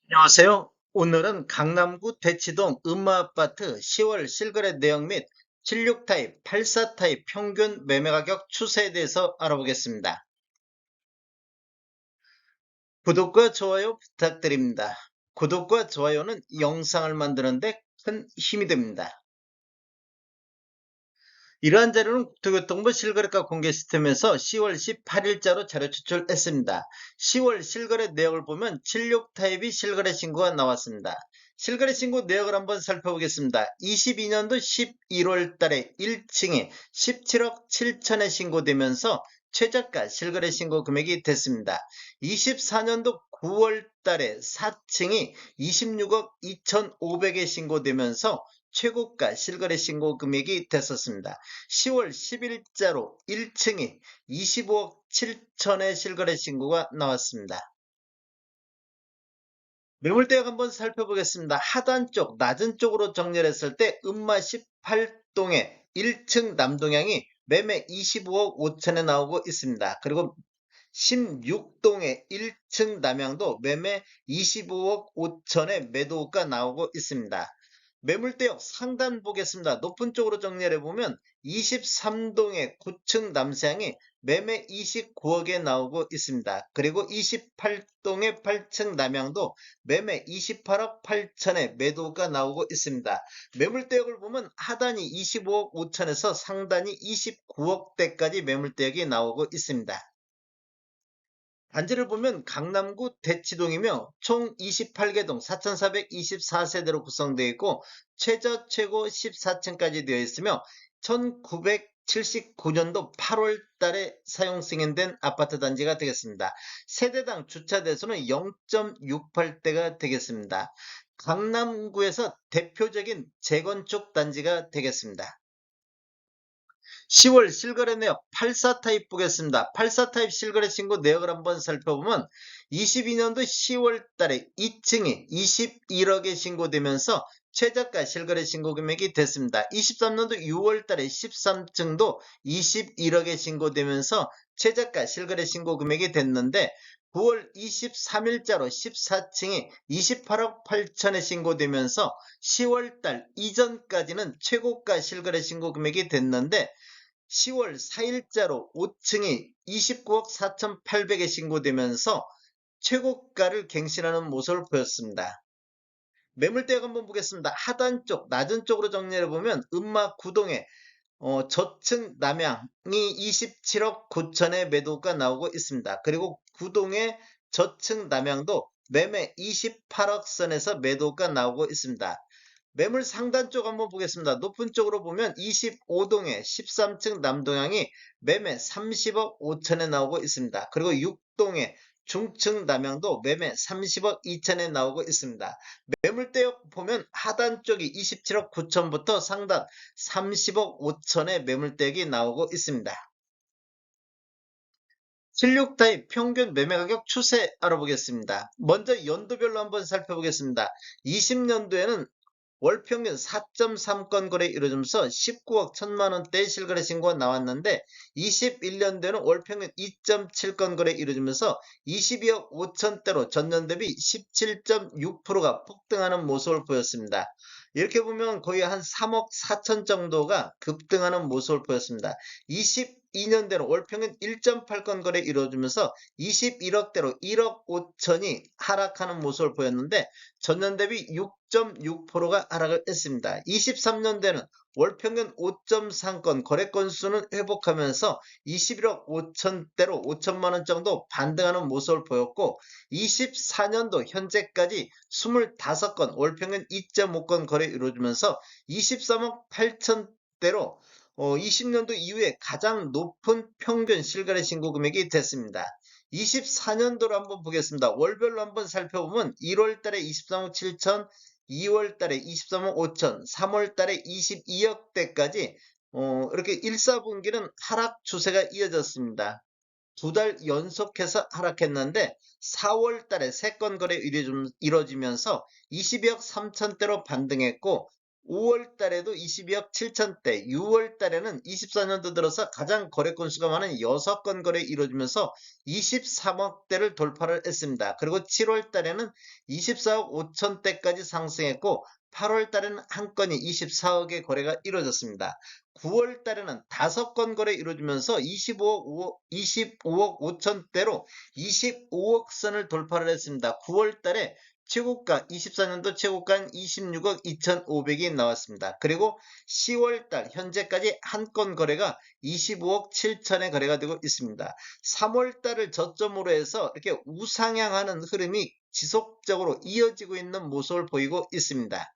안녕하세요. 오늘은 강남구 대치동 음마아파트 10월 실거래 내역 및 76타입, 84타입 평균 매매가격 추세에 대해서 알아보겠습니다. 구독과 좋아요 부탁드립니다. 구독과 좋아요는 영상을 만드는데 큰 힘이 됩니다. 이러한 자료는 국토교통부 실거래가 공개 시스템에서 10월 18일자로 자료 추출했습니다. 10월 실거래 내역을 보면 76타입이 실거래 신고가 나왔습니다. 실거래 신고 내역을 한번 살펴보겠습니다. 22년도 11월 달에 1층에 17억 7천에 신고되면서 최저가 실거래 신고 금액이 됐습니다. 24년도 9월 달에 4층이 26억 2,500에 신고되면서 최고가 실거래 신고 금액이 됐었습니다. 10월 10일자로 1층이 25억 7천의 실거래 신고가 나왔습니다. 매물대역 한번 살펴보겠습니다. 하단 쪽, 낮은 쪽으로 정렬했을 때 음마 18동의 1층 남동향이 매매 25억 5천에 나오고 있습니다. 그리고 16동의 1층 남향도 매매 25억 5천에 매도가 나오고 있습니다. 매물대역 상단 보겠습니다. 높은 쪽으로 정리해보면 23동의 9층 남서향이 매매 29억에 나오고 있습니다. 그리고 28동의 8층 남향도 매매 28억 8천에 매도가 나오고 있습니다. 매물대역을 보면 하단이 25억 5천에서 상단이 29억대까지 매물대역이 나오고 있습니다. 단지를 보면 강남구 대치동이며 총 28개 동 4,424세대로 구성되어 있고 최저 최고 14층까지 되어 있으며 1979년도 8월 달에 사용 승인된 아파트 단지가 되겠습니다. 세대당 주차 대수는 0.68대가 되겠습니다. 강남구에서 대표적인 재건축 단지가 되겠습니다. 10월 실거래 내역 84타입 보겠습니다. 84타입 실거래 신고 내역을 한번 살펴보면 22년도 10월 달에 2층이 21억에 신고되면서 최저가 실거래 신고 금액이 됐습니다. 23년도 6월 달에 13층도 21억에 신고되면서 최저가 실거래 신고 금액이 됐는데 9월 23일자로 14층이 28억 8천에 신고되면서 10월 달 이전까지는 최고가 실거래 신고 금액이 됐는데 10월 4일자로 5층이 29억 4,800에 신고되면서 최고가를 갱신하는 모습을 보였습니다. 매물대역 한번 보겠습니다. 하단 쪽, 낮은 쪽으로 정리해보면 음마 구동에 저층 남향이 27억 9천에 매도가 나오고 있습니다. 그리고 구동의 저층 남향도 매매 28억 선에서 매도가 나오고 있습니다. 매물 상단 쪽 한번 보겠습니다. 높은 쪽으로 보면 25동에 13층 남동향이 매매 30억 5천에 나오고 있습니다. 그리고 6동에 중층 남향도 매매 30억 2천에 나오고 있습니다. 매물대역 보면 하단 쪽이 27억 9천부터 상단 30억 5천의 매물대역이 나오고 있습니다. 76타입 평균 매매가격 추세 알아보겠습니다. 먼저 연도별로 한번 살펴보겠습니다. 20년도에는 월평균 4.3건 거래 이루어지면서 19억 1천만 원대의 실거래 신고가 나왔는데 21년도에는 월평균 2.7건 거래 이루어지면서 22억 5천대로 전년 대비 17.6%가 폭등하는 모습을 보였습니다. 이렇게 보면 거의 한 3억 4천 정도가 급등하는 모습을 보였습니다. 22년대로 월평균 1.8건 거래 이루어지면서 21억대로 1억 5천이 하락하는 모습을 보였는데 전년 대비 6.6%가 하락을 했습니다. 23년대는 월평균 5.3건 거래 건수는 회복하면서 21억 5천대로 5천만 원 정도 반등하는 모습을 보였고 24년도 현재까지 25건 월평균 2.5건 거래 이루어지면서 23억 8천대로 20년도 이후에 가장 높은 평균 실거래 신고 금액이 됐습니다. 24년도로 한번 보겠습니다. 월별로 한번 살펴보면 1월 달에 23억 7천, 2월 달에 23억 5천, 3월 달에 22억대까지 이렇게 1, 4분기는 하락 추세가 이어졌습니다. 두 달 연속해서 하락했는데 4월 달에 3건 거래 이루어지면서 22억 3천대로 반등했고 5월 달에도 22억 7천대, 6월 달에는 24년도 들어서 가장 거래 건수가 많은 6건 거래 이루어지면서 23억대를 돌파를 했습니다. 그리고 7월 달에는 24억 5천대까지 상승했고 8월 달에는 한 건이 24억의 거래가 이루어졌습니다. 9월 달에는 5건 거래 이루어지면서 25억 5천대로 25억 선을 돌파를 했습니다. 9월 달에 최고가 24년도 최고가는 26억 2,500이 나왔습니다. 그리고 10월달 현재까지 한 건 거래가 25억 7천의 거래가 되고 있습니다. 3월달을 저점으로 해서 이렇게 우상향하는 흐름이 지속적으로 이어지고 있는 모습을 보이고 있습니다.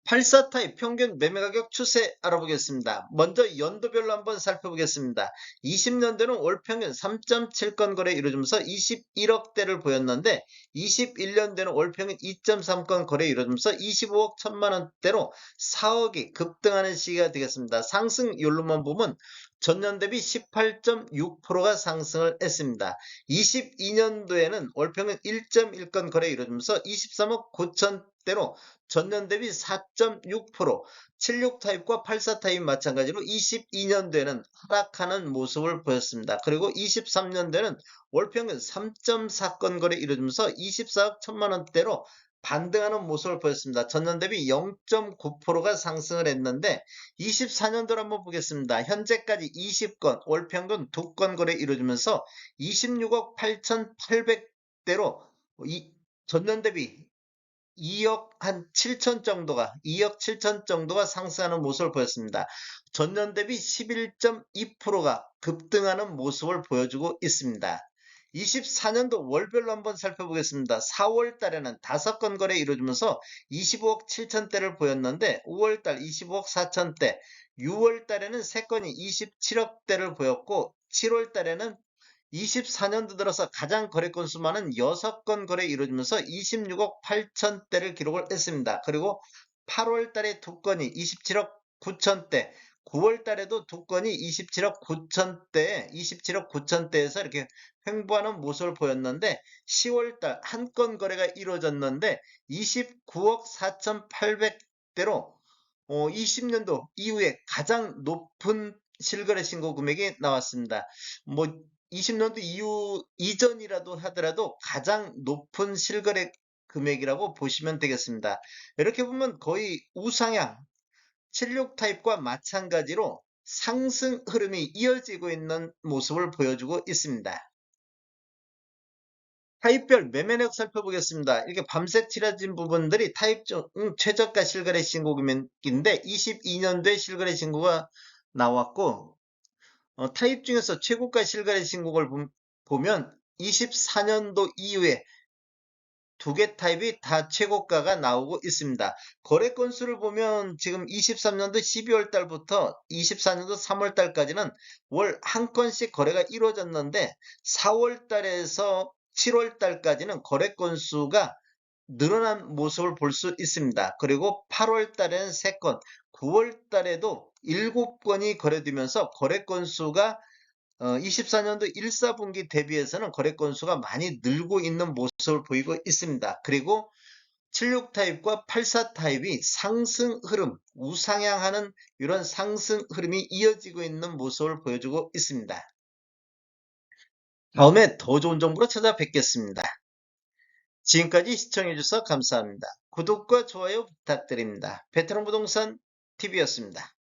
84타입 평균 매매가격 추세 알아보겠습니다. 먼저 연도별로 한번 살펴보겠습니다. 20년도는 월평균 3.7건 거래 이루어지면서 21억대를 보였는데 21년도는 월평균 2.3건 거래 이루어지면서 25억 1천만원대로 4억이 급등하는 시기가 되겠습니다. 상승률로만 보면 전년 대비 18.6%가 상승을 했습니다. 22년도에는 월평균 1.1건 거래 이루어지면서 23억 9천대로 전년 대비 4.6%, 76타입과 84타입 마찬가지로 22년도에는 하락하는 모습을 보였습니다. 그리고 23년도에는 월평균 3.4건 거래 이루어지면서 24억 1천만원대로 반등하는 모습을 보였습니다. 전년 대비 0.9%가 상승을 했는데 24년도를 한번 보겠습니다. 현재까지 20건, 월평균 2건 거래 이루어지면서 26억 8,800대로 전년 대비 2억 한 7천 정도가 2억 7천 정도가 상승하는 모습을 보였습니다. 전년 대비 11.2%가 급등하는 모습을 보여주고 있습니다. 24년도 월별로 한번 살펴보겠습니다. 4월 달에는 5건 거래 이루어지면서 25억 7천대를 보였는데 5월 달 25억 4천대, 6월 달에는 3건이 27억대를 보였고 7월 달에는 24년도 들어서 가장 거래 건수 많은 6건 거래 이루어지면서 26억 8천대를 기록을 했습니다. 그리고 8월 달에 2건이 27억 9천대, 9월 달에도 2건이 27억 9천대, 27억 9천대에서 이렇게 횡보하는 모습을 보였는데 10월 달 한 건 거래가 이루어졌는데 29억 4,800대로 20년도 이후에 가장 높은 실거래 신고 금액이 나왔습니다. 뭐 20년도 이후 이전이라도 하더라도 가장 높은 실거래 금액이라고 보시면 되겠습니다. 이렇게 보면 거의 우상향 76 타입과 마찬가지로 상승 흐름이 이어지고 있는 모습을 보여주고 있습니다. 타입별 매매력 살펴보겠습니다. 이렇게 밤색 칠해진 부분들이 타입 중 최저가 실거래 신고 금액인데 22년도에 실거래 신고가 나왔고 타입 중에서 최고가 실거래 신고를 보면 24년도 이후에 두 개 타입이 다 최고가가 나오고 있습니다. 거래 건수를 보면 지금 23년도 12월 달부터 24년도 3월 달까지는 월 한 건씩 거래가 이루어졌는데 4월 달에서 7월 달까지는 거래 건수가 늘어난 모습을 볼 수 있습니다. 그리고 8월 달에는 3건, 9월 달에도 7건이 거래되면서 거래 건수가 24년도 1사분기 대비해서는 거래 건수가 많이 늘고 있는 모습을 보이고 있습니다. 그리고 76 타입과 84 타입이 상승 흐름, 우상향하는 이런 상승 흐름이 이어지고 있는 모습을 보여주고 있습니다. 다음에 더 좋은 정보로 찾아뵙겠습니다. 지금까지 시청해주셔서 감사합니다. 구독과 좋아요 부탁드립니다. 베테랑 부동산 TV였습니다.